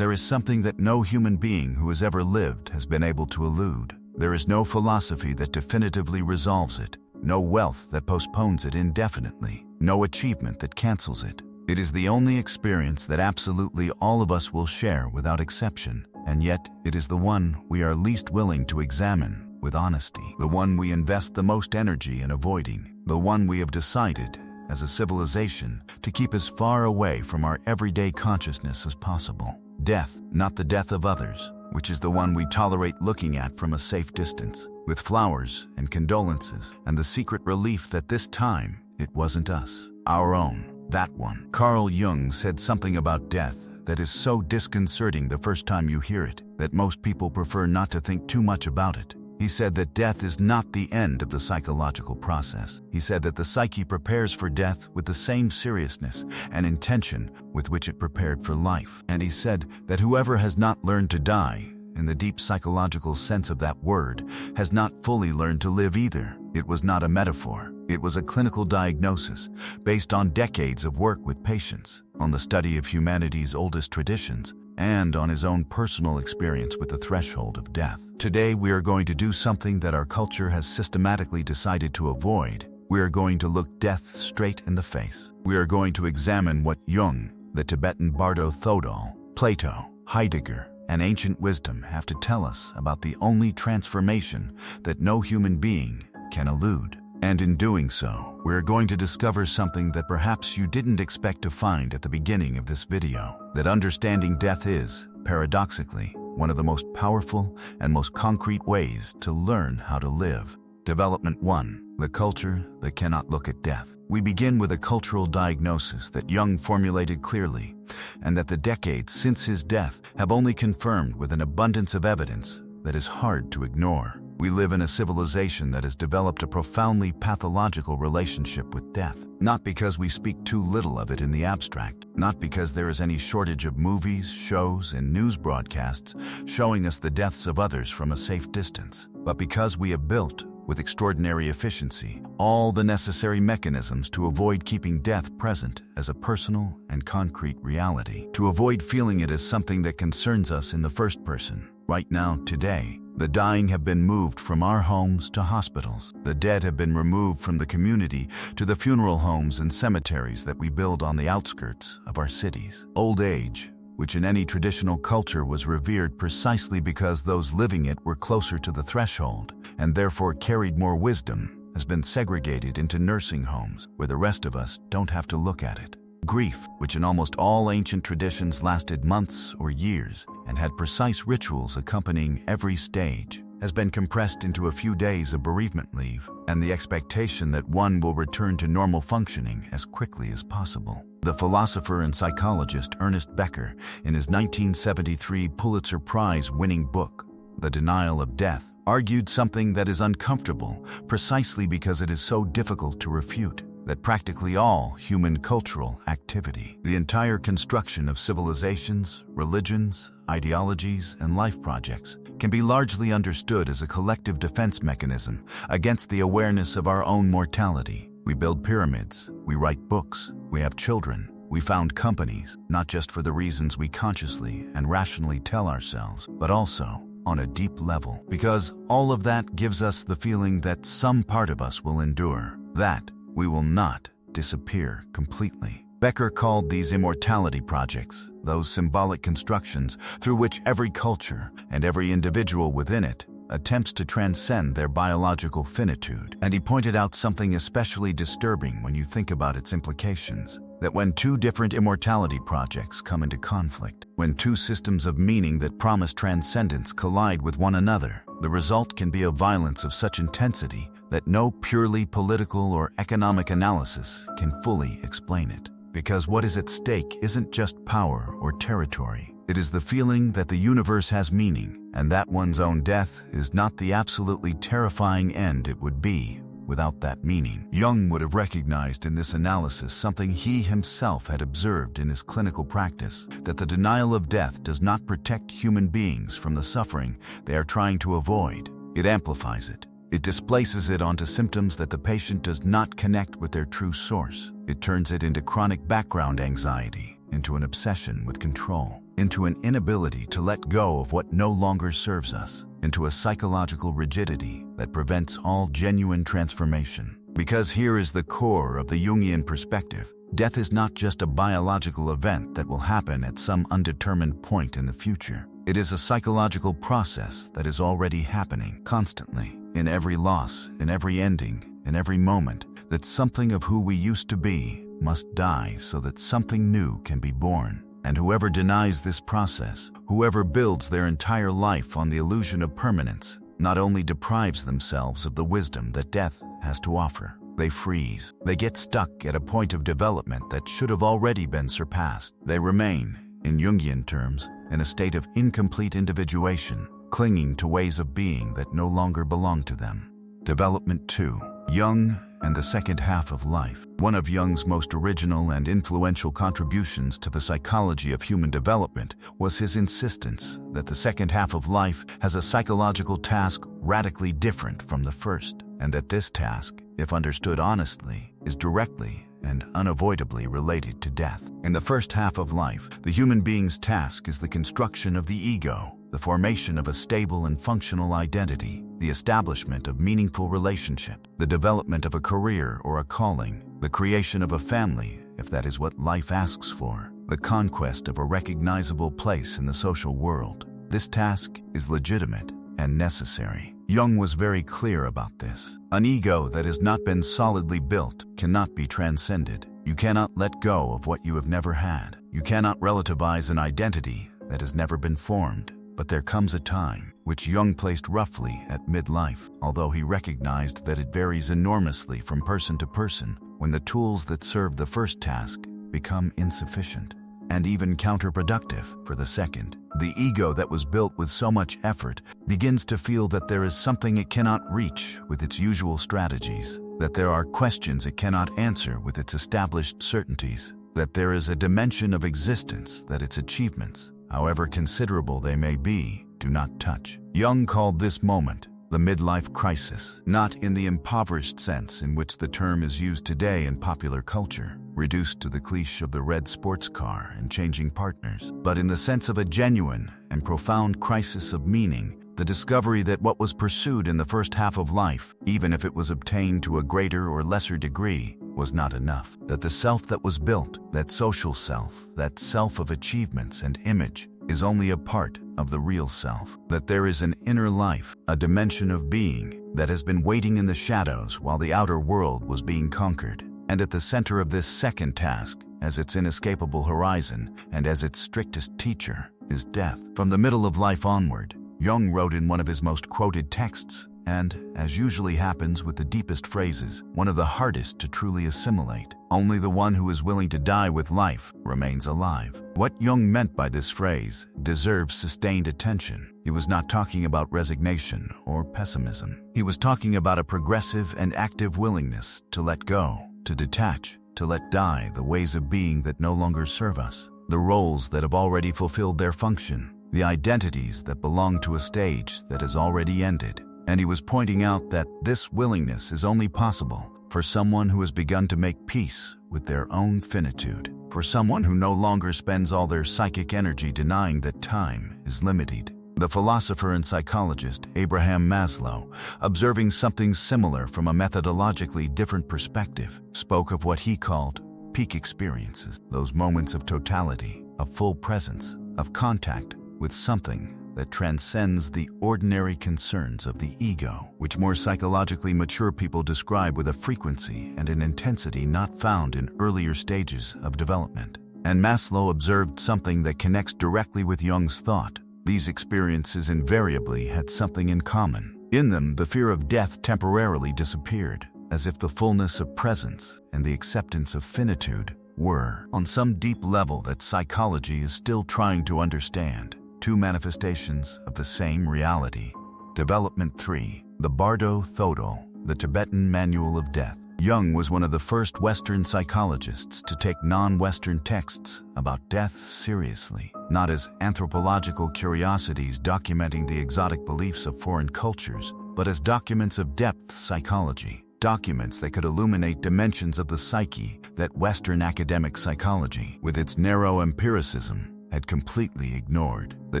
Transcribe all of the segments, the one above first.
There is something that no human being who has ever lived has been able to elude. There is no philosophy that definitively resolves it, no wealth that postpones it indefinitely, no achievement that cancels it. It is the only experience that absolutely all of us will share without exception, and yet it is the one we are least willing to examine with honesty, the one we invest the most energy in avoiding, the one we have decided, as a civilization, to keep as far away from our everyday consciousness as possible. Death, not the death of others, which is the one we tolerate looking at from a safe distance, with flowers and condolences, and the secret relief that this time it wasn't us, our own, that one. Carl Jung said something about death that is so disconcerting the first time you hear it, that most people prefer not to think too much about it. He said that death is not the end of the psychological process. He said that the psyche prepares for death with the same seriousness and intention with which it prepared for life. And he said that whoever has not learned to die, in the deep psychological sense of that word, has not fully learned to live either. It was not a metaphor. It was a clinical diagnosis based on decades of work with patients, on the study of humanity's oldest traditions, and on his own personal experience with the threshold of death. Today, we are going to do something that our culture has systematically decided to avoid. We are going to look death straight in the face. We are going to examine what Jung, the Tibetan Bardo Thodol, Plato, Heidegger, and ancient wisdom have to tell us about the only transformation that no human being can elude. And in doing so, we're going to discover something that perhaps you didn't expect to find at the beginning of this video, that understanding death is, paradoxically, one of the most powerful and most concrete ways to learn how to live. Development 1. The culture that cannot look at death. We begin with a cultural diagnosis that Jung formulated clearly, and that the decades since his death have only confirmed with an abundance of evidence that is hard to ignore. We live in a civilization that has developed a profoundly pathological relationship with death, not because we speak too little of it in the abstract, not because there is any shortage of movies, shows, and news broadcasts showing us the deaths of others from a safe distance, but because we have built, with extraordinary efficiency, all the necessary mechanisms to avoid keeping death present as a personal and concrete reality, to avoid feeling it as something that concerns us in the first person. Right now, today, the dying have been moved from our homes to hospitals. The dead have been removed from the community to the funeral homes and cemeteries that we build on the outskirts of our cities. Old age, which in any traditional culture was revered precisely because those living it were closer to the threshold and therefore carried more wisdom, has been segregated into nursing homes where the rest of us don't have to look at it. Grief, which in almost all ancient traditions lasted months or years and had precise rituals accompanying every stage, has been compressed into a few days of bereavement leave and the expectation that one will return to normal functioning as quickly as possible. The philosopher and psychologist Ernest Becker, in his 1973 Pulitzer Prize-winning book, The Denial of Death, argued something that is uncomfortable precisely because it is so difficult to refute, that practically all human cultural activity, the entire construction of civilizations, religions, ideologies, and life projects, can be largely understood as a collective defense mechanism against the awareness of our own mortality. We build pyramids, we write books, we have children, we found companies, not just for the reasons we consciously and rationally tell ourselves, but also on a deep level, because all of that gives us the feeling that some part of us will endure, that we will not disappear completely. Becker called these immortality projects, those symbolic constructions through which every culture and every individual within it attempts to transcend their biological finitude. And he pointed out something especially disturbing when you think about its implications, that when two different immortality projects come into conflict, when two systems of meaning that promise transcendence collide with one another, the result can be a violence of such intensity that no purely political or economic analysis can fully explain it. Because what is at stake isn't just power or territory. It is the feeling that the universe has meaning, and that one's own death is not the absolutely terrifying end it would be without that meaning. Jung would have recognized in this analysis something he himself had observed in his clinical practice, that the denial of death does not protect human beings from the suffering they are trying to avoid. It amplifies it. It displaces it onto symptoms that the patient does not connect with their true source. It turns it into chronic background anxiety, into an obsession with control. into an inability to let go of what no longer serves us, into a psychological rigidity that prevents all genuine transformation. Because here is the core of the Jungian perspective. Death is not just a biological event that will happen at some undetermined point in the future. It is a psychological process that is already happening constantly, in every loss, in every ending, in every moment, that something of who we used to be must die so that something new can be born. And whoever denies this process, whoever builds their entire life on the illusion of permanence, not only deprives themselves of the wisdom that death has to offer, they freeze. They get stuck at a point of development that should have already been surpassed. They remain, in Jungian terms, in a state of incomplete individuation, clinging to ways of being that no longer belong to them. Development 2. Jung and the second half of life. One of Jung's most original and influential contributions to the psychology of human development was his insistence that the second half of life has a psychological task radically different from the first, and that this task, if understood honestly, is directly and unavoidably related to death. In the first half of life, the human being's task is the construction of the ego, the formation of a stable and functional identity, the establishment of meaningful relationship, the development of a career or a calling, the creation of a family, if that is what life asks for, the conquest of a recognizable place in the social world. This task is legitimate and necessary. Jung was very clear about this. An ego that has not been solidly built cannot be transcended. You cannot let go of what you have never had. You cannot relativize an identity that has never been formed. But there comes a time, which Jung placed roughly at midlife, although he recognized that it varies enormously from person to person, when the tools that serve the first task become insufficient and even counterproductive for the second. The ego that was built with so much effort begins to feel that there is something it cannot reach with its usual strategies, that there are questions it cannot answer with its established certainties, that there is a dimension of existence that its achievements, however considerable they may be, do not touch. Jung called this moment the midlife crisis, not in the impoverished sense in which the term is used today in popular culture, reduced to the cliché of the red sports car and changing partners, but in the sense of a genuine and profound crisis of meaning, the discovery that what was pursued in the first half of life, even if it was obtained to a greater or lesser degree, was not enough. That the self that was built, that social self, that self of achievements and image, is only a part of the real self. That there is an inner life, a dimension of being, that has been waiting in the shadows while the outer world was being conquered. And at the center of this second task, as its inescapable horizon and as its strictest teacher, is death. From the middle of life onward, Jung wrote in one of his most quoted texts, and, as usually happens with the deepest phrases, one of the hardest to truly assimilate. Only the one who is willing to die with life remains alive. What Jung meant by this phrase deserves sustained attention. He was not talking about resignation or pessimism. He was talking about a progressive and active willingness to let go, to detach, to let die the ways of being that no longer serve us, the roles that have already fulfilled their function, the identities that belong to a stage that has already ended. And he was pointing out that this willingness is only possible for someone who has begun to make peace with their own finitude, for someone who no longer spends all their psychic energy denying that time is limited. The philosopher and psychologist Abraham Maslow, observing something similar from a methodologically different perspective, spoke of what he called peak experiences, those moments of totality, of full presence, of contact with something that transcends the ordinary concerns of the ego, which more psychologically mature people describe with a frequency and an intensity not found in earlier stages of development. And Maslow observed something that connects directly with Jung's thought. These experiences invariably had something in common. In them, the fear of death temporarily disappeared, as if the fullness of presence and the acceptance of finitude were, on some deep level that psychology is still trying to understand, two manifestations of the same reality. Development 3. The Bardo Thodol, the Tibetan Manual of Death. Jung was one of the first Western psychologists to take non-Western texts about death seriously, not as anthropological curiosities documenting the exotic beliefs of foreign cultures, but as documents of depth psychology, documents that could illuminate dimensions of the psyche that Western academic psychology, with its narrow empiricism, had completely ignored. The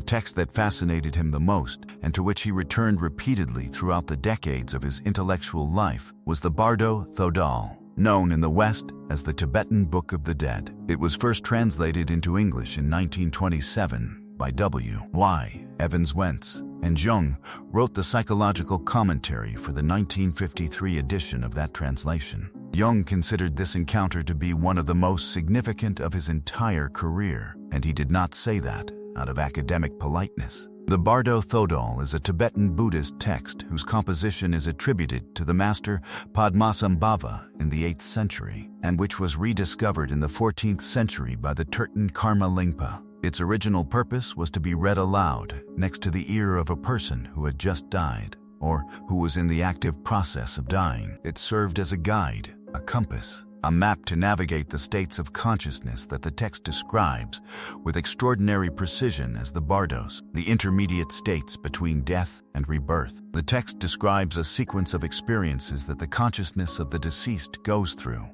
text that fascinated him the most, and to which he returned repeatedly throughout the decades of his intellectual life, was the Bardo Thodol, known in the West as the Tibetan Book of the Dead. It was first translated into English in 1927 by W.Y. Evans Wentz, and Jung wrote the psychological commentary for the 1953 edition of that translation. Jung considered this encounter to be one of the most significant of his entire career, and he did not say that out of academic politeness. The Bardo Thodol is a Tibetan Buddhist text whose composition is attributed to the master Padmasambhava in the 8th century, and which was rediscovered in the 14th century by the Turton Karma Lingpa. Its original purpose was to be read aloud next to the ear of a person who had just died, or who was in the active process of dying. It served as a guide, a compass, a map to navigate the states of consciousness that the text describes with extraordinary precision as the bardos, the intermediate states between death and rebirth. The text describes a sequence of experiences that the consciousness of the deceased goes through,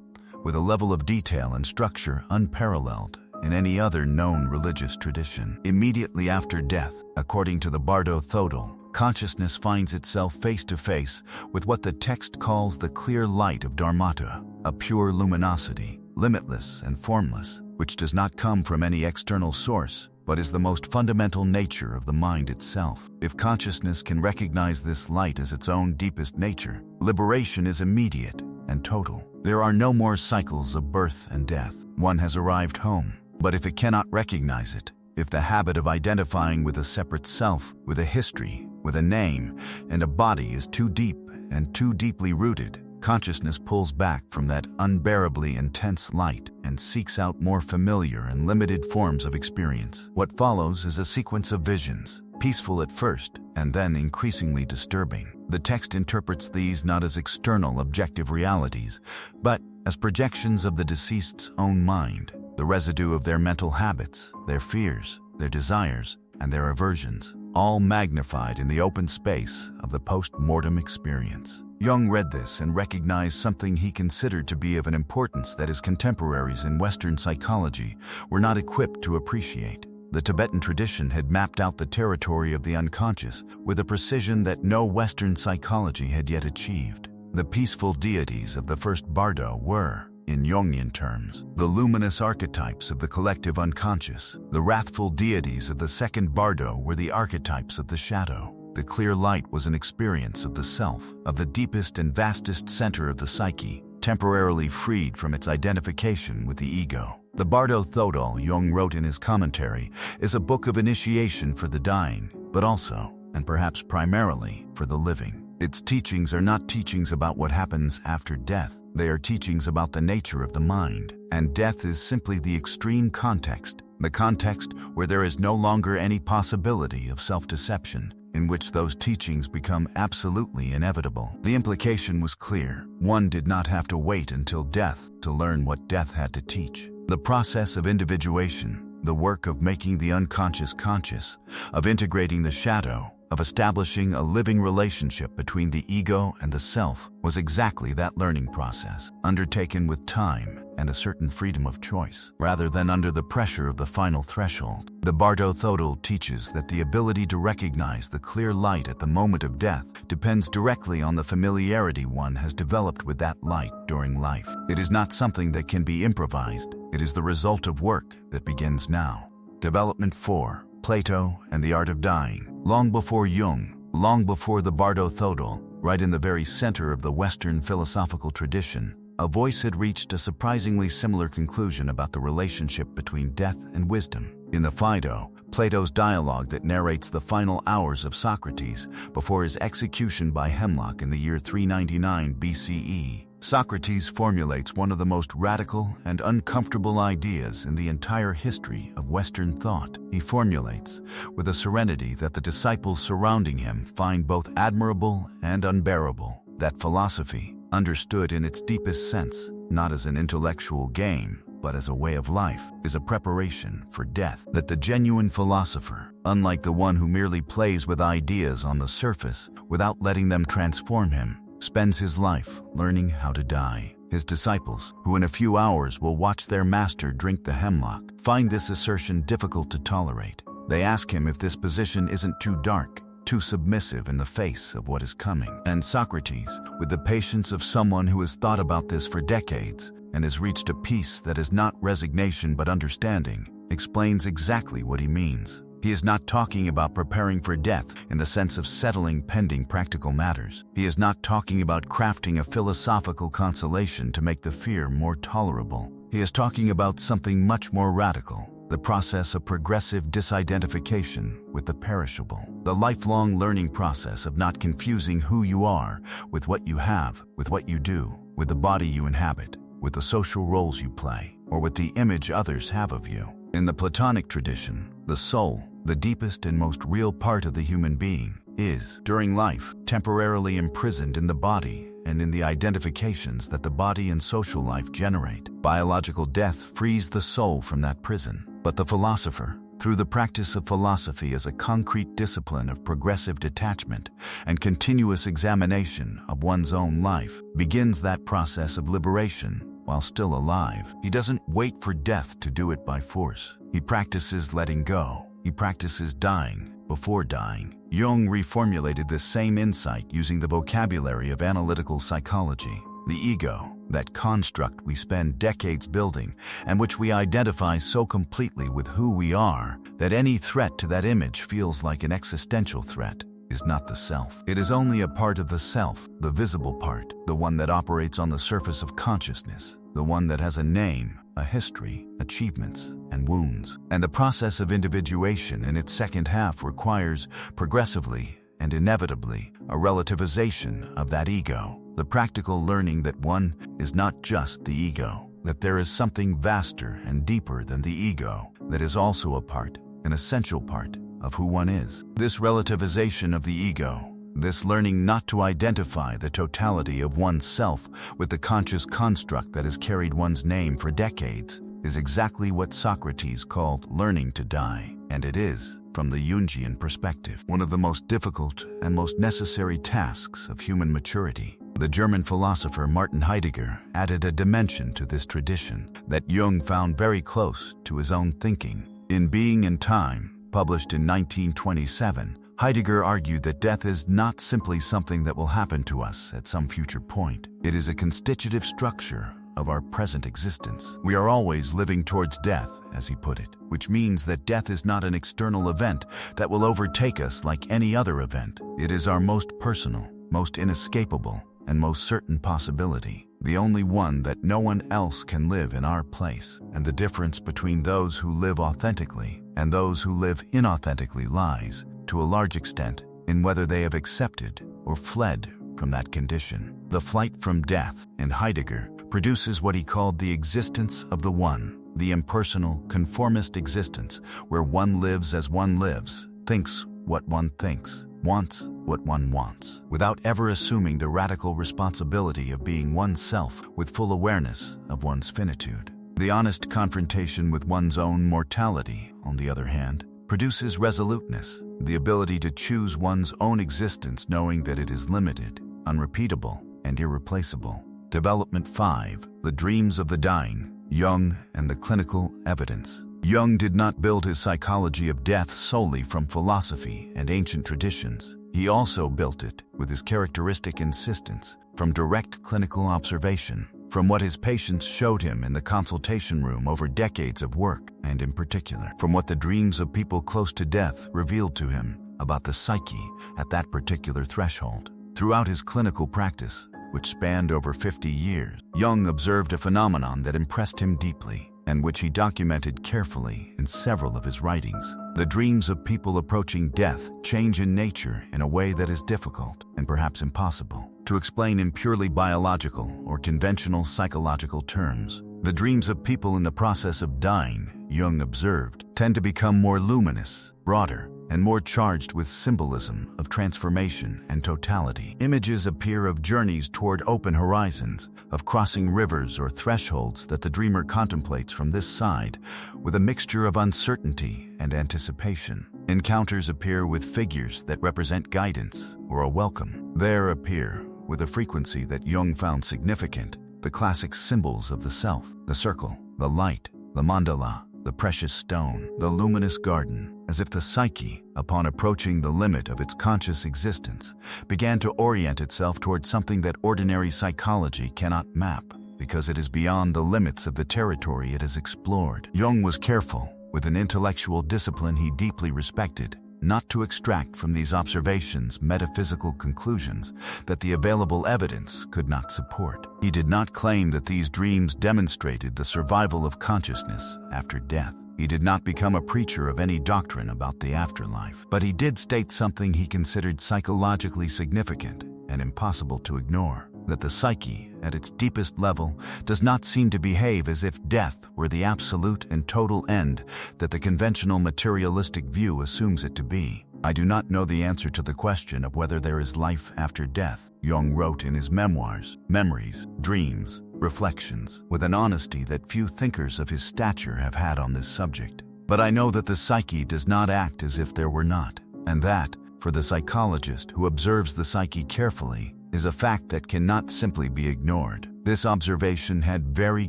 with a level of detail and structure unparalleled in any other known religious tradition. Immediately after death, according to the Bardo Thodol, consciousness finds itself face to face with what the text calls the clear light of Dharmata, a pure luminosity, limitless and formless, which does not come from any external source, but is the most fundamental nature of the mind itself. If consciousness can recognize this light as its own deepest nature, liberation is immediate and total. There are no more cycles of birth and death. One has arrived home. But if it cannot recognize it, if the habit of identifying with a separate self, with a history, with a name, and a body is too deep and too deeply rooted, consciousness pulls back from that unbearably intense light and seeks out more familiar and limited forms of experience. What follows is a sequence of visions, peaceful at first and then increasingly disturbing. The text interprets these not as external objective realities, but as projections of the deceased's own mind, the residue of their mental habits, their fears, their desires, and their aversions, all magnified in the open space of the post-mortem experience. Jung read this and recognized something he considered to be of an importance that his contemporaries in Western psychology were not equipped to appreciate. The Tibetan tradition had mapped out the territory of the unconscious with a precision that no Western psychology had yet achieved. The peaceful deities of the first Bardo were, in Jungian terms, the luminous archetypes of the collective unconscious. The wrathful deities of the second Bardo were the archetypes of the shadow. The clear light was an experience of the self, of the deepest and vastest center of the psyche, temporarily freed from its identification with the ego. The Bardo Thodol, Jung wrote in his commentary, is a book of initiation for the dying, but also, and perhaps primarily, for the living. Its teachings are not teachings about what happens after death. They are teachings about the nature of the mind, and death is simply the extreme context, the context where there is no longer any possibility of self-deception, in which those teachings become absolutely inevitable. The implication was clear. One did not have to wait until death to learn what death had to teach. The process of individuation, the work of making the unconscious conscious, of integrating the shadow, of establishing a living relationship between the ego and the self, was exactly that learning process, undertaken with time and a certain freedom of choice, rather than under the pressure of the final threshold. The Bardo Thodol teaches that the ability to recognize the clear light at the moment of death depends directly on the familiarity one has developed with that light during life. It is not something that can be improvised. It is the result of work that begins now. Development 4. Plato and the Art of Dying. Long before Jung, long before the Bardo Thodol, right in the very center of the Western philosophical tradition, a voice had reached a surprisingly similar conclusion about the relationship between death and wisdom. In the Phaedo, Plato's dialogue that narrates the final hours of Socrates before his execution by hemlock in the year 399 BCE, Socrates formulates one of the most radical and uncomfortable ideas in the entire history of Western thought. He formulates, with a serenity that the disciples surrounding him find both admirable and unbearable, that philosophy, understood in its deepest sense, not as an intellectual game, but as a way of life, is a preparation for death. That the genuine philosopher, unlike the one who merely plays with ideas on the surface without letting them transform him, spends his life learning how to die. His disciples, who in a few hours will watch their master drink the hemlock, find this assertion difficult to tolerate. They ask him if this position isn't too dark, too submissive in the face of what is coming. And Socrates, with the patience of someone who has thought about this for decades and has reached a peace that is not resignation but understanding, explains exactly what he means. He is not talking about preparing for death in the sense of settling pending practical matters. He is not talking about crafting a philosophical consolation to make the fear more tolerable. He is talking about something much more radical, the process of progressive disidentification with the perishable, the lifelong learning process of not confusing who you are with what you have, with what you do, with the body you inhabit, with the social roles you play, or with the image others have of you. In the Platonic tradition, the soul, the deepest and most real part of the human being, is, during life, temporarily imprisoned in the body and in the identifications that the body and social life generate. Biological death frees the soul from that prison. But the philosopher, through the practice of philosophy as a concrete discipline of progressive detachment and continuous examination of one's own life, begins that process of liberation while still alive. He doesn't wait for death to do it by force. He practices letting go. He practices dying before dying. Jung reformulated this same insight using the vocabulary of analytical psychology. The ego, that construct we spend decades building and which we identify so completely with who we are that any threat to that image feels like an existential threat, is not the self. It is only a part of the self, the visible part, the one that operates on the surface of consciousness, the one that has a name, a history, achievements, and wounds. And the process of individuation in its second half requires, progressively and inevitably, a relativization of that ego, the practical learning that one is not just the ego, that there is something vaster and deeper than the ego that is also a part, an essential part, of who one is. This relativization of the ego, this learning not to identify the totality of one's self with the conscious construct that has carried one's name for decades, is exactly what Socrates called learning to die. And it is, from the Jungian perspective, one of the most difficult and most necessary tasks of human maturity. The German philosopher Martin Heidegger added a dimension to this tradition that Jung found very close to his own thinking. In Being and Time, published in 1927, Heidegger argued that death is not simply something that will happen to us at some future point. It is a constitutive structure of our present existence. We are always living towards death, as he put it, which means that death is not an external event that will overtake us like any other event. It is our most personal, most inescapable, and most certain possibility, the only one that no one else can live in our place. And the difference between those who live authentically and those who live inauthentically lies, to a large extent, in whether they have accepted or fled from that condition. The flight from death, in Heidegger, produces what he called the existence of the one, the impersonal, conformist existence, where one lives as one lives, thinks what one thinks, wants what one wants, without ever assuming the radical responsibility of being oneself with full awareness of one's finitude. The honest confrontation with one's own mortality, on the other hand, produces resoluteness, the ability to choose one's own existence knowing that it is limited, unrepeatable, and irreplaceable. Development 5. The Dreams of the Dying, Jung and the Clinical Evidence. Jung did not build his psychology of death solely from philosophy and ancient traditions. He also built it, with his characteristic insistence, from direct clinical observation, from what his patients showed him in the consultation room over decades of work, and in particular, from what the dreams of people close to death revealed to him about the psyche at that particular threshold. Throughout his clinical practice, which spanned over 50 years, Jung observed a phenomenon that impressed him deeply, and which he documented carefully in several of his writings. The dreams of people approaching death change in nature in a way that is difficult, and perhaps impossible, to explain in purely biological or conventional psychological terms. The dreams of people in the process of dying, Jung observed, tend to become more luminous, broader, and more charged with symbolism of transformation and totality. Images appear of journeys toward open horizons, of crossing rivers or thresholds that the dreamer contemplates from this side, with a mixture of uncertainty and anticipation. Encounters appear with figures that represent guidance or a welcome. There appear, with a frequency that Jung found significant, the classic symbols of the self, the circle, the light, the mandala, the precious stone, the luminous garden, as if the psyche, upon approaching the limit of its conscious existence, began to orient itself toward something that ordinary psychology cannot map, because it is beyond the limits of the territory it has explored. Jung was careful, with an intellectual discipline he deeply respected, not to extract from these observations metaphysical conclusions that the available evidence could not support. He did not claim that these dreams demonstrated the survival of consciousness after death. He did not become a preacher of any doctrine about the afterlife, but he did state something he considered psychologically significant and impossible to ignore, that the psyche, at its deepest level, does not seem to behave as if death were the absolute and total end that the conventional materialistic view assumes it to be. "I do not know the answer to the question of whether there is life after death," Jung wrote in his memoirs, Memories, Dreams, Reflections, with an honesty that few thinkers of his stature have had on this subject. "But I know that the psyche does not act as if there were not, and that, for the psychologist who observes the psyche carefully, is a fact that cannot simply be ignored." This observation had very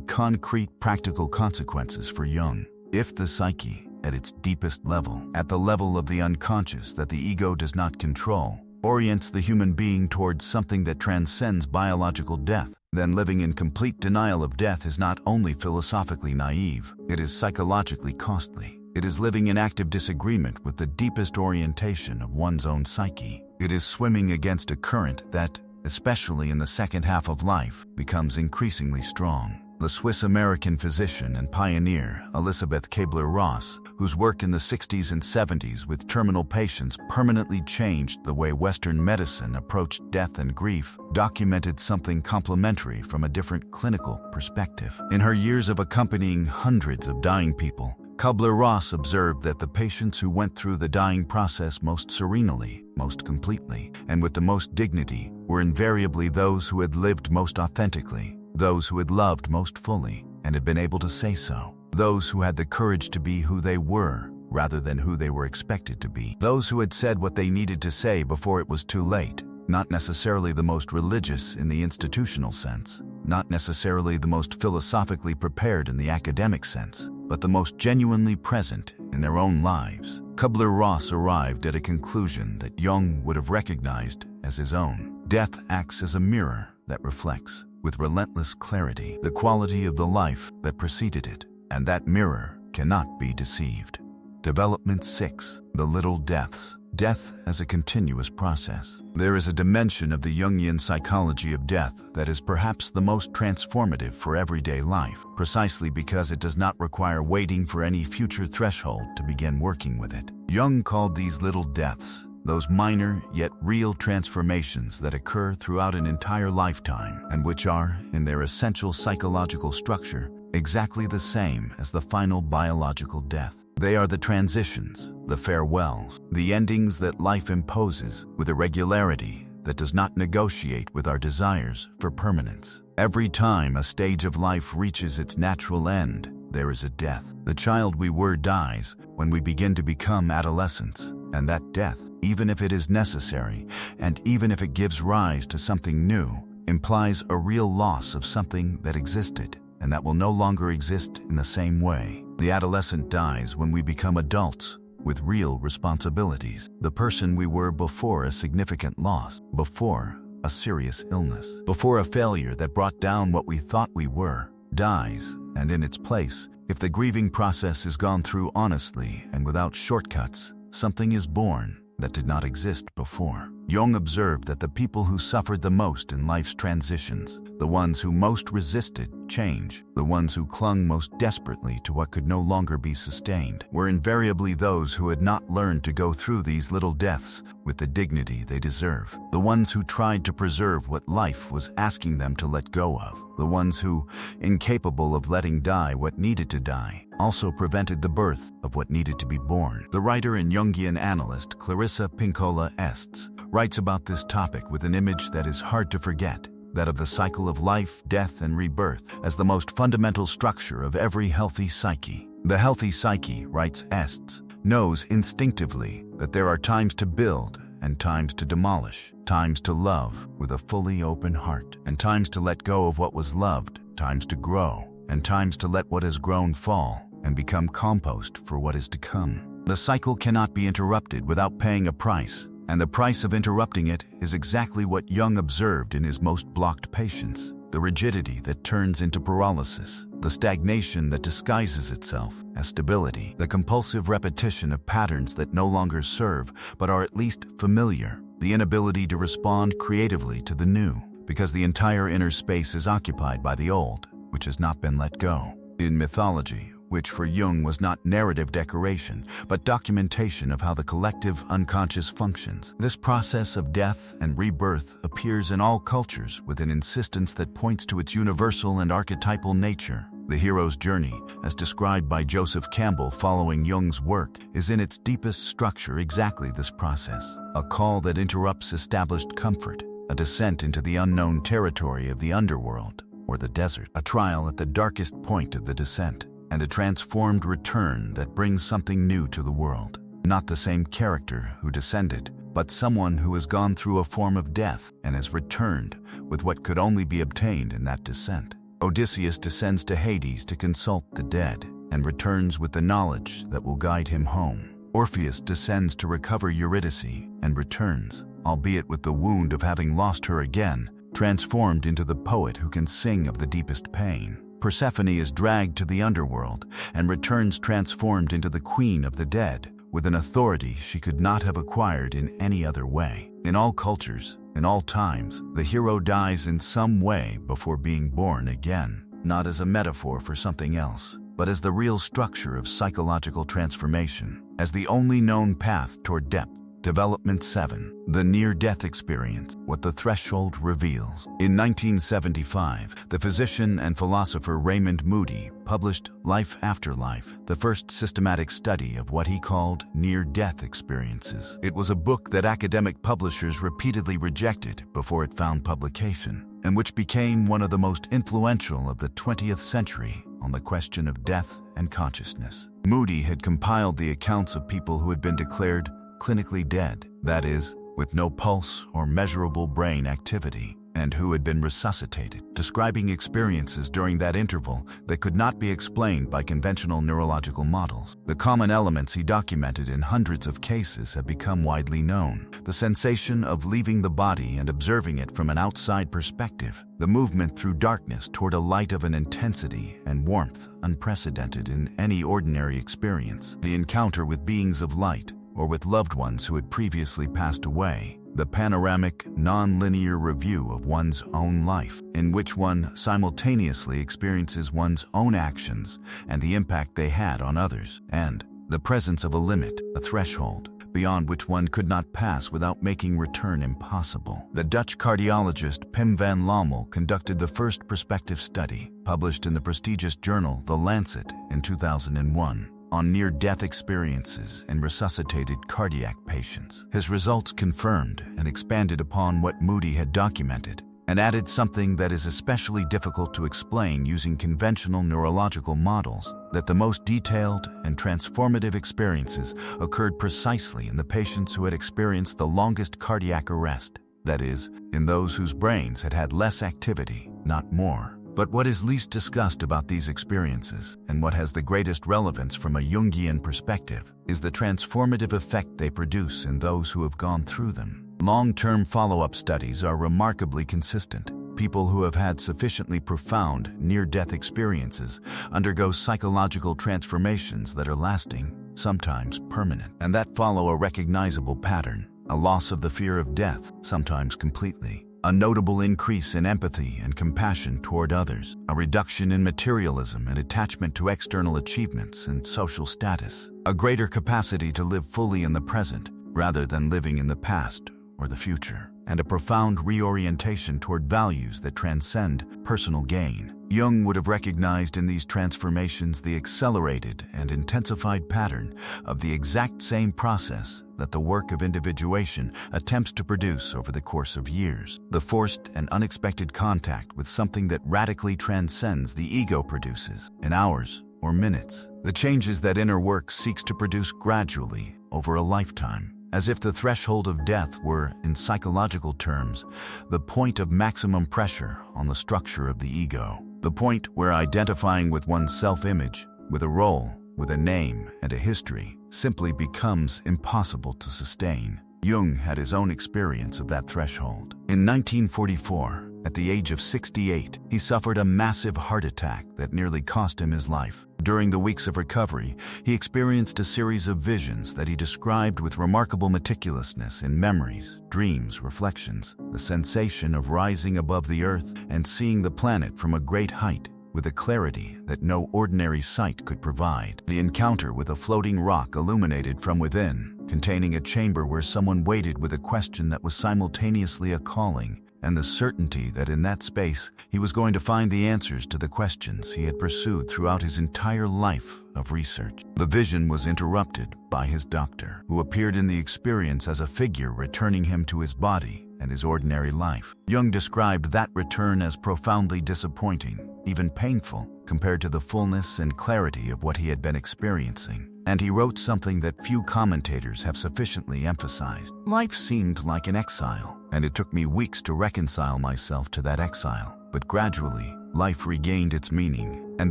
concrete practical consequences for Jung. If the psyche, at its deepest level, at the level of the unconscious that the ego does not control, orients the human being towards something that transcends biological death, then living in complete denial of death is not only philosophically naive, it is psychologically costly. It is living in active disagreement with the deepest orientation of one's own psyche. It is swimming against a current that, especially in the second half of life, becomes increasingly strong. The Swiss-American physician and pioneer Elisabeth Kübler-Ross, whose work in the 60s and 70s with terminal patients permanently changed the way Western medicine approached death and grief, documented something complementary from a different clinical perspective. In her years of accompanying hundreds of dying people, Kübler-Ross observed that the patients who went through the dying process most serenely, most completely, and with the most dignity were invariably those who had lived most authentically, those who had loved most fully and had been able to say so, those who had the courage to be who they were rather than who they were expected to be, those who had said what they needed to say before it was too late, not necessarily the most religious in the institutional sense, not necessarily the most philosophically prepared in the academic sense, but the most genuinely present in their own lives. Kübler-Ross arrived at a conclusion that Jung would have recognized as his own. Death acts as a mirror that reflects, with relentless clarity, the quality of the life that preceded it, and that mirror cannot be deceived. Development 6. The Little Deaths. Death as a continuous process. There is a dimension of the Jungian psychology of death that is perhaps the most transformative for everyday life, precisely because it does not require waiting for any future threshold to begin working with it. Jung called these little deaths those minor yet real transformations that occur throughout an entire lifetime and which are, in their essential psychological structure, exactly the same as the final biological death. They are the transitions, the farewells, the endings that life imposes with a regularity that does not negotiate with our desires for permanence. Every time a stage of life reaches its natural end, there is a death. The child we were dies when we begin to become adolescents, and that death, even if it is necessary, and even if it gives rise to something new, implies a real loss of something that existed, and that will no longer exist in the same way. The adolescent dies when we become adults, with real responsibilities. The person we were before a significant loss, before a serious illness, before a failure that brought down what we thought we were, dies, and in its place, if the grieving process is gone through honestly and without shortcuts, something is born that did not exist before. Jung observed that the people who suffered the most in life's transitions, the ones who most resisted change, the ones who clung most desperately to what could no longer be sustained, were invariably those who had not learned to go through these little deaths with the dignity they deserve, the ones who tried to preserve what life was asking them to let go of, the ones who, incapable of letting die what needed to die, also prevented the birth of what needed to be born. The writer and Jungian analyst Clarissa Pinkola Estes writes about this topic with an image that is hard to forget, that of the cycle of life, death, and rebirth as the most fundamental structure of every healthy psyche. The healthy psyche, writes Estes, knows instinctively that there are times to build and times to demolish, times to love with a fully open heart, and times to let go of what was loved, times to grow, and times to let what has grown fall and become compost for what is to come. The cycle cannot be interrupted without paying a price, and the price of interrupting it is exactly what Jung observed in his most blocked patients: the rigidity that turns into paralysis, the stagnation that disguises itself as stability, the compulsive repetition of patterns that no longer serve but are at least familiar, the inability to respond creatively to the new, because the entire inner space is occupied by the old, which has not been let go. In mythology, which for Jung was not narrative decoration, but documentation of how the collective unconscious functions, this process of death and rebirth appears in all cultures with an insistence that points to its universal and archetypal nature. The hero's journey, as described by Joseph Campbell following Jung's work, is in its deepest structure exactly this process: a call that interrupts established comfort, a descent into the unknown territory of the underworld or the desert, a trial at the darkest point of the descent, and a transformed return that brings something new to the world. Not the same character who descended, but someone who has gone through a form of death and has returned with what could only be obtained in that descent. Odysseus descends to Hades to consult the dead and returns with the knowledge that will guide him home. Orpheus descends to recover Eurydice and returns, albeit with the wound of having lost her again, transformed into the poet who can sing of the deepest pain. Persephone is dragged to the underworld and returns transformed into the queen of the dead, with an authority she could not have acquired in any other way. In all cultures, in all times, the hero dies in some way before being born again, not as a metaphor for something else, but as the real structure of psychological transformation, as the only known path toward depth. Development 7. The near-death experience, what the threshold reveals. In 1975, the physician and philosopher Raymond Moody published Life After Life, the first systematic study of what he called near-death experiences. It was a book that academic publishers repeatedly rejected before it found publication, and which became one of the most influential of the 20th century on the question of death and consciousness. Moody had compiled the accounts of people who had been declared clinically dead, that is, with no pulse or measurable brain activity, and who had been resuscitated, describing experiences during that interval that could not be explained by conventional neurological models. The common elements he documented in hundreds of cases have become widely known: the sensation of leaving the body and observing it from an outside perspective, the movement through darkness toward a light of an intensity and warmth unprecedented in any ordinary experience, the encounter with beings of light, or with loved ones who had previously passed away, the panoramic, non-linear review of one's own life, in which one simultaneously experiences one's own actions and the impact they had on others, and the presence of a limit, a threshold, beyond which one could not pass without making return impossible. The Dutch cardiologist Pim van Lommel conducted the first prospective study, published in the prestigious journal The Lancet in 2001. On near-death experiences in resuscitated cardiac patients. His results confirmed and expanded upon what Moody had documented, and added something that is especially difficult to explain using conventional neurological models: that the most detailed and transformative experiences occurred precisely in the patients who had experienced the longest cardiac arrest, that is, in those whose brains had had less activity, not more. But what is least discussed about these experiences, and what has the greatest relevance from a Jungian perspective, is the transformative effect they produce in those who have gone through them. Long-term follow-up studies are remarkably consistent. People who have had sufficiently profound near-death experiences undergo psychological transformations that are lasting, sometimes permanent, and that follow a recognizable pattern: a loss of the fear of death, sometimes completely, a notable increase in empathy and compassion toward others, a reduction in materialism and attachment to external achievements and social status, a greater capacity to live fully in the present rather than living in the past or the future, and a profound reorientation toward values that transcend personal gain. Jung would have recognized in these transformations the accelerated and intensified pattern of the exact same process that the work of individuation attempts to produce over the course of years. The forced and unexpected contact with something that radically transcends the ego produces in hours or minutes. The changes that inner work seeks to produce gradually over a lifetime. as if the threshold of death were, in psychological terms, the point of maximum pressure on the structure of the ego. The point where identifying with one's self-image, with a role, with a name and a history, simply becomes impossible to sustain. Jung had his own experience of that threshold. In 1944, at the age of 68, he suffered a massive heart attack that nearly cost him his life. During the weeks of recovery, he experienced a series of visions that he described with remarkable meticulousness in memories, dreams, reflections, the sensation of rising above the earth and seeing the planet from a great height, with a clarity that no ordinary sight could provide. The encounter with a floating rock illuminated from within, containing a chamber where someone waited with a question that was simultaneously a calling, and the certainty that in that space he was going to find the answers to the questions he had pursued throughout his entire life of research. The vision was interrupted by his doctor, who appeared in the experience as a figure returning him to his body and his ordinary life. Jung described that return as profoundly disappointing, even painful, compared to the fullness and clarity of what he had been experiencing. And he wrote something that few commentators have sufficiently emphasized. Life seemed like an exile, and it took me weeks to reconcile myself to that exile. But gradually, life regained its meaning, and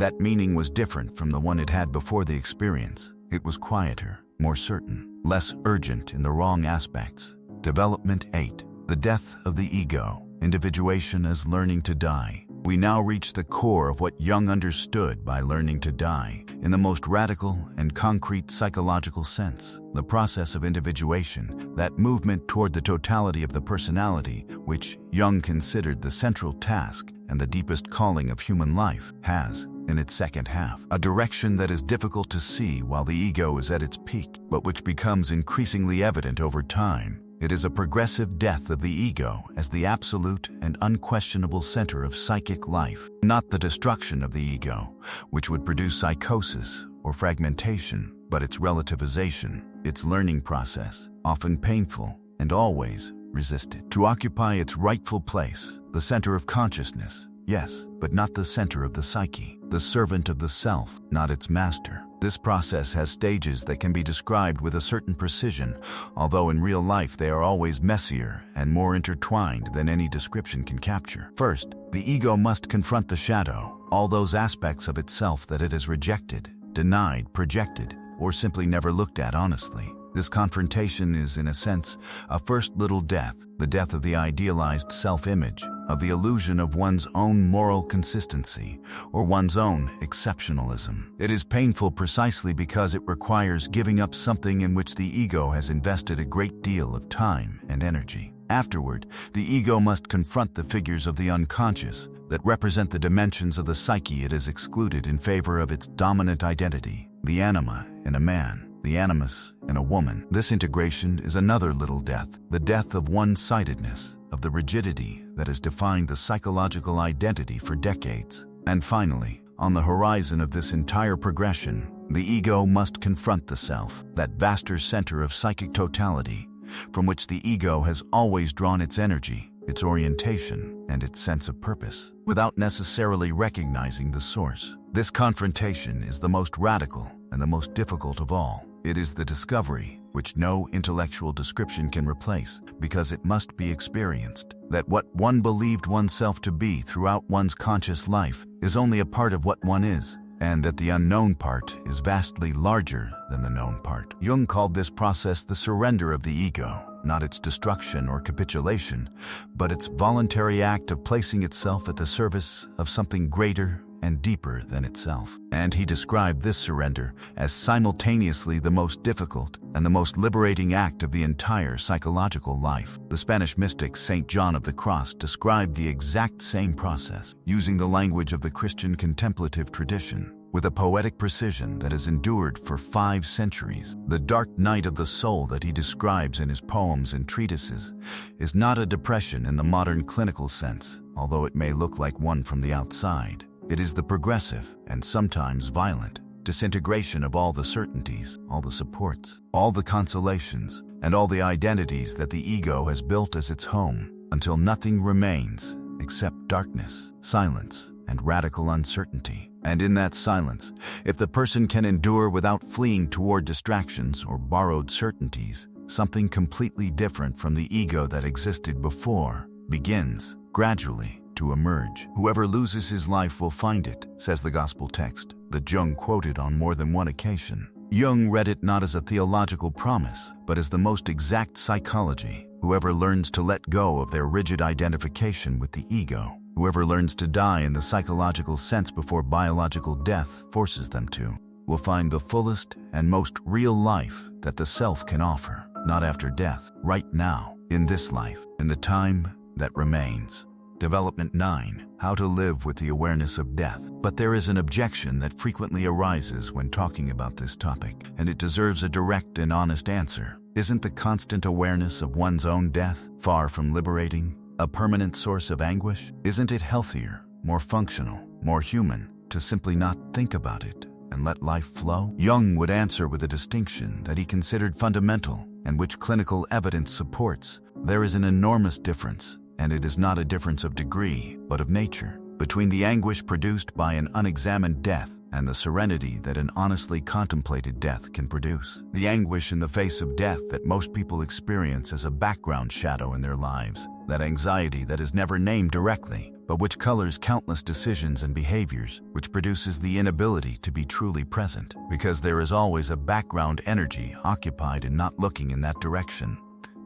that meaning was different from the one it had before the experience. It was quieter, more certain, less urgent in the wrong aspects. Development 8. The death of the ego. Individuation as learning to die. We now reach the core of what Jung understood by learning to die, in the most radical and concrete psychological sense. The process of individuation, that movement toward the totality of the personality, which Jung considered the central task and the deepest calling of human life, has, in its second half, a direction that is difficult to see while the ego is at its peak, but which becomes increasingly evident over time. It is a progressive death of the ego as the absolute and unquestionable center of psychic life, not the destruction of the ego, which would produce psychosis or fragmentation, but its relativization, its learning process, often painful and always resisted. To occupy its rightful place, the center of consciousness, yes, but not the center of the psyche, the servant of the self, not its master. This process has stages that can be described with a certain precision, although in real life they are always messier and more intertwined than any description can capture. First, the ego must confront the shadow, all those aspects of itself that it has rejected, denied, projected, or simply never looked at honestly. This confrontation is, in a sense, a first little death, the death of the idealized self-image, of the illusion of one's own moral consistency or one's own exceptionalism. It is painful precisely because it requires giving up something in which the ego has invested a great deal of time and energy. Afterward, the ego must confront the figures of the unconscious that represent the dimensions of the psyche it has excluded in favor of its dominant identity, the anima in a man, the animus in a woman. This integration is another little death, the death of one-sidedness, of the rigidity that has defined the psychological identity for decades. And finally, on the horizon of this entire progression, the ego must confront the self, that vaster center of psychic totality, from which the ego has always drawn its energy, its orientation, and its sense of purpose, without necessarily recognizing the source. This confrontation is the most radical and the most difficult of all. It is the discovery, which no intellectual description can replace, because it must be experienced, that what one believed oneself to be throughout one's conscious life is only a part of what one is, and that the unknown part is vastly larger than the known part. Jung called this process the surrender of the ego, not its destruction or capitulation, but its voluntary act of placing itself at the service of something greater and deeper than itself. And he described this surrender as simultaneously the most difficult and the most liberating act of the entire psychological life. The Spanish mystic Saint John of the Cross described the exact same process, using the language of the Christian contemplative tradition, with a poetic precision that has endured for 5 centuries. The dark night of the soul that he describes in his poems and treatises is not a depression in the modern clinical sense, although it may look like one from the outside. It is the progressive, and sometimes violent, disintegration of all the certainties, all the supports, all the consolations, and all the identities that the ego has built as its home, until nothing remains except darkness, silence, and radical uncertainty. And in that silence, if the person can endure without fleeing toward distractions or borrowed certainties, something completely different from the ego that existed before, begins, gradually, to emerge. Whoever loses his life will find it, says the gospel text that Jung quoted on more than one occasion. Jung read it not as a theological promise, but as the most exact psychology. Whoever learns to let go of their rigid identification with the ego, whoever learns to die in the psychological sense before biological death forces them to, will find the fullest and most real life that the self can offer, not after death, right now, in this life, in the time that remains. Development 9. How to live with the awareness of death. But there is an objection that frequently arises when talking about this topic, and it deserves a direct and honest answer. Isn't the constant awareness of one's own death, far from liberating, a permanent source of anguish? Isn't it healthier, more functional, more human, to simply not think about it and let life flow? Jung would answer with a distinction that he considered fundamental and which clinical evidence supports. There is an enormous difference, and it is not a difference of degree, but of nature, between the anguish produced by an unexamined death and the serenity that an honestly contemplated death can produce. The anguish in the face of death that most people experience as a background shadow in their lives, that anxiety that is never named directly, but which colors countless decisions and behaviors, which produces the inability to be truly present, because there is always a background energy occupied in not looking in that direction.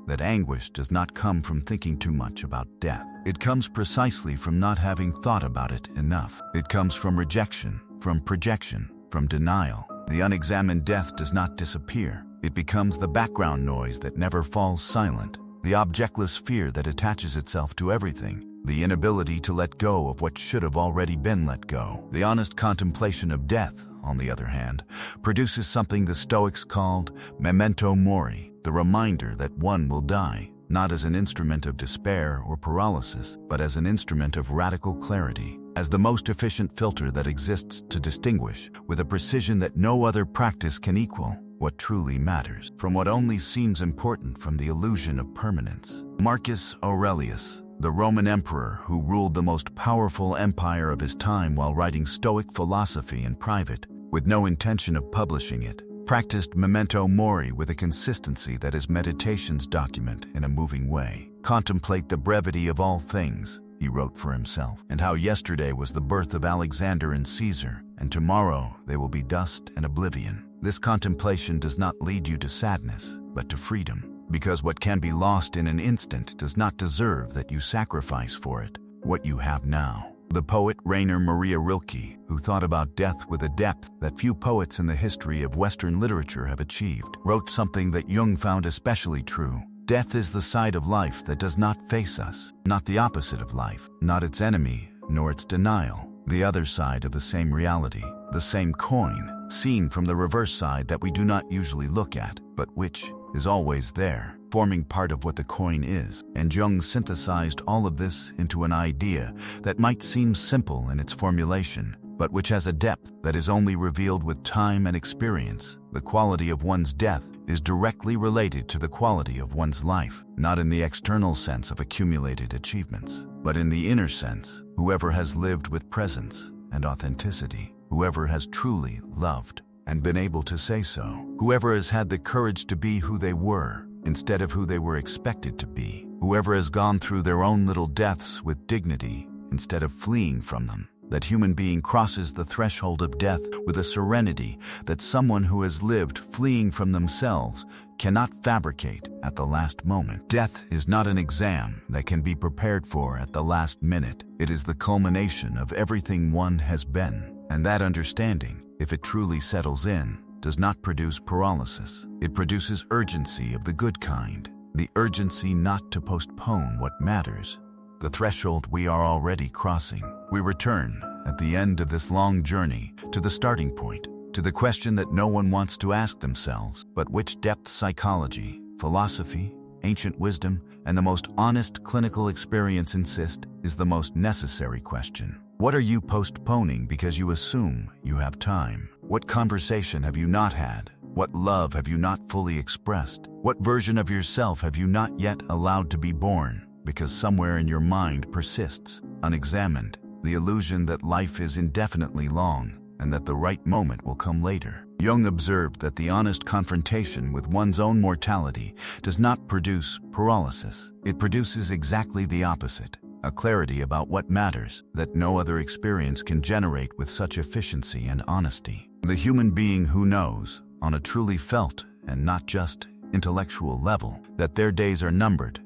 That anguish does not come from thinking too much about death. It comes precisely from not having thought about it enough. It comes from rejection, from projection, from denial. The unexamined death does not disappear. It becomes the background noise that never falls silent, the objectless fear that attaches itself to everything, the inability to let go of what should have already been let go. The honest contemplation of death, on the other hand, produces something the Stoics called Memento Mori, the reminder that one will die, not as an instrument of despair or paralysis, but as an instrument of radical clarity, as the most efficient filter that exists to distinguish, with a precision that no other practice can equal, what truly matters from what only seems important, from the illusion of permanence. Marcus Aurelius, the Roman emperor who ruled the most powerful empire of his time while writing Stoic philosophy in private, with no intention of publishing it, practiced Memento Mori with a consistency that his meditations document in a moving way. Contemplate the brevity of all things, he wrote for himself, and how yesterday was the birth of Alexander and Caesar, and tomorrow they will be dust and oblivion. This contemplation does not lead you to sadness, but to freedom, because what can be lost in an instant does not deserve that you sacrifice for it what you have now. The poet Rainer Maria Rilke, who thought about death with a depth that few poets in the history of Western literature have achieved, wrote something that Jung found especially true. Death is the side of life that does not face us, not the opposite of life, not its enemy, nor its denial, the other side of the same reality, the same coin, seen from the reverse side that we do not usually look at, but which is always there, forming part of what the coin is. And Jung synthesized all of this into an idea that might seem simple in its formulation, but which has a depth that is only revealed with time and experience. The quality of one's death is directly related to the quality of one's life, not in the external sense of accumulated achievements, but in the inner sense. Whoever has lived with presence and authenticity, whoever has truly loved and been able to say so, whoever has had the courage to be who they were instead of who they were expected to be, whoever has gone through their own little deaths with dignity instead of fleeing from them, that human being crosses the threshold of death with a serenity that someone who has lived fleeing from themselves cannot fabricate at the last moment. Death is not an exam that can be prepared for at the last minute. It is the culmination of everything one has been, and that understanding, if it truly settles in, does not produce paralysis. It produces urgency of the good kind, the urgency not to postpone what matters, the threshold we are already crossing. We return, at the end of this long journey, to the starting point, to the question that no one wants to ask themselves, but which depth psychology, philosophy, ancient wisdom, and the most honest clinical experience insist is the most necessary question. What are you postponing because you assume you have time? What conversation have you not had? What love have you not fully expressed? What version of yourself have you not yet allowed to be born? Because somewhere in your mind persists, unexamined, the illusion that life is indefinitely long and that the right moment will come later. Jung observed that the honest confrontation with one's own mortality does not produce paralysis. It produces exactly the opposite, a clarity about what matters that no other experience can generate with such efficiency and honesty. The human being who knows, on a truly felt and not just intellectual level, that their days are numbered,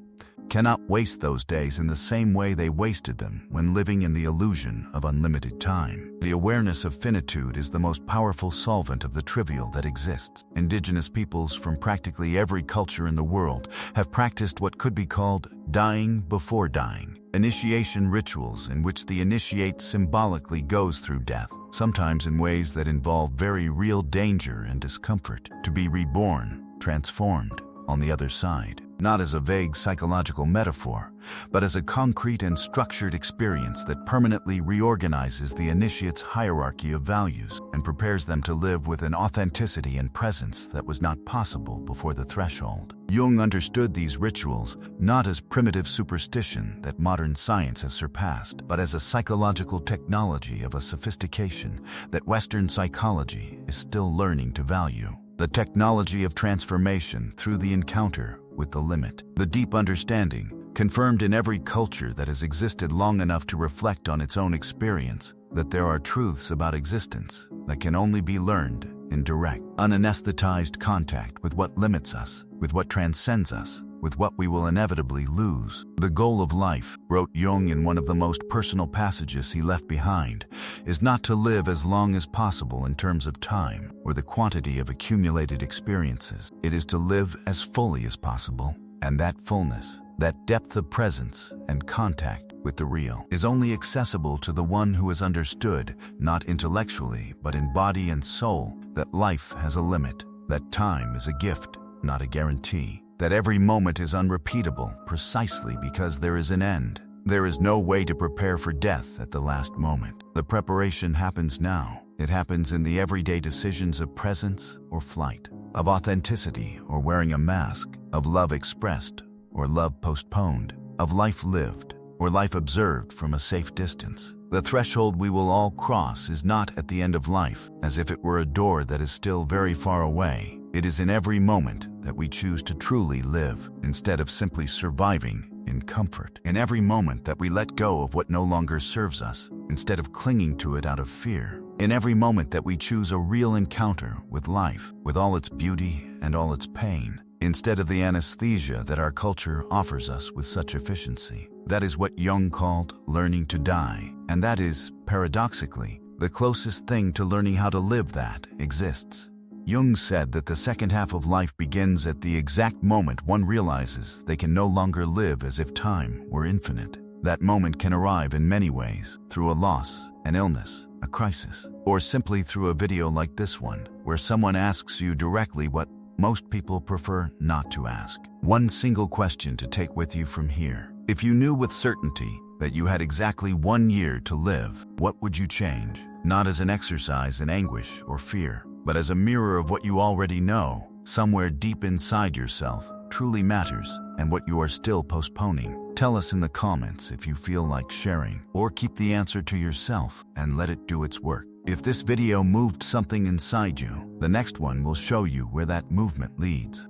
cannot waste those days in the same way they wasted them when living in the illusion of unlimited time. The awareness of finitude is the most powerful solvent of the trivial that exists. Indigenous peoples from practically every culture in the world have practiced what could be called dying before dying, initiation rituals in which the initiate symbolically goes through death, sometimes in ways that involve very real danger and discomfort, to be reborn, transformed, on the other side. Not as a vague psychological metaphor, but as a concrete and structured experience that permanently reorganizes the initiate's hierarchy of values and prepares them to live with an authenticity and presence that was not possible before the threshold. Jung understood these rituals not as primitive superstition that modern science has surpassed, but as a psychological technology of a sophistication that Western psychology is still learning to value. The technology of transformation through the encounter with the limit. The deep understanding, confirmed in every culture that has existed long enough to reflect on its own experience, that there are truths about existence that can only be learned in direct, unanesthetized contact with what limits us, with what transcends us, with what we will inevitably lose. The goal of life, wrote Jung in one of the most personal passages he left behind, is not to live as long as possible in terms of time or the quantity of accumulated experiences. It is to live as fully as possible, and that fullness, that depth of presence and contact with the real, is only accessible to the one who has understood, not intellectually but in body and soul, that life has a limit, that time is a gift, not a guarantee, that every moment is unrepeatable precisely because there is an end. There is no way to prepare for death at the last moment. The preparation happens now. It happens in the everyday decisions of presence or flight, of authenticity or wearing a mask, of love expressed or love postponed, of life lived or life observed from a safe distance. The threshold we will all cross is not at the end of life, as if it were a door that is still very far away. It is in every moment that we choose to truly live, instead of simply surviving in comfort. In every moment that we let go of what no longer serves us, instead of clinging to it out of fear. In every moment that we choose a real encounter with life, with all its beauty and all its pain, instead of the anesthesia that our culture offers us with such efficiency. That is what Jung called learning to die, and that is, paradoxically, the closest thing to learning how to live that exists. Jung said that the second half of life begins at the exact moment one realizes they can no longer live as if time were infinite. That moment can arrive in many ways, through a loss, an illness, a crisis, or simply through a video like this one, where someone asks you directly what most people prefer not to ask. One single question to take with you from here. If you knew with certainty that you had exactly 1 year to live, what would you change? Not as an exercise in anguish or fear, but as a mirror of what you already know, somewhere deep inside yourself, truly matters, and what you are still postponing. Tell us in the comments if you feel like sharing, or keep the answer to yourself and let it do its work. If this video moved something inside you, the next one will show you where that movement leads.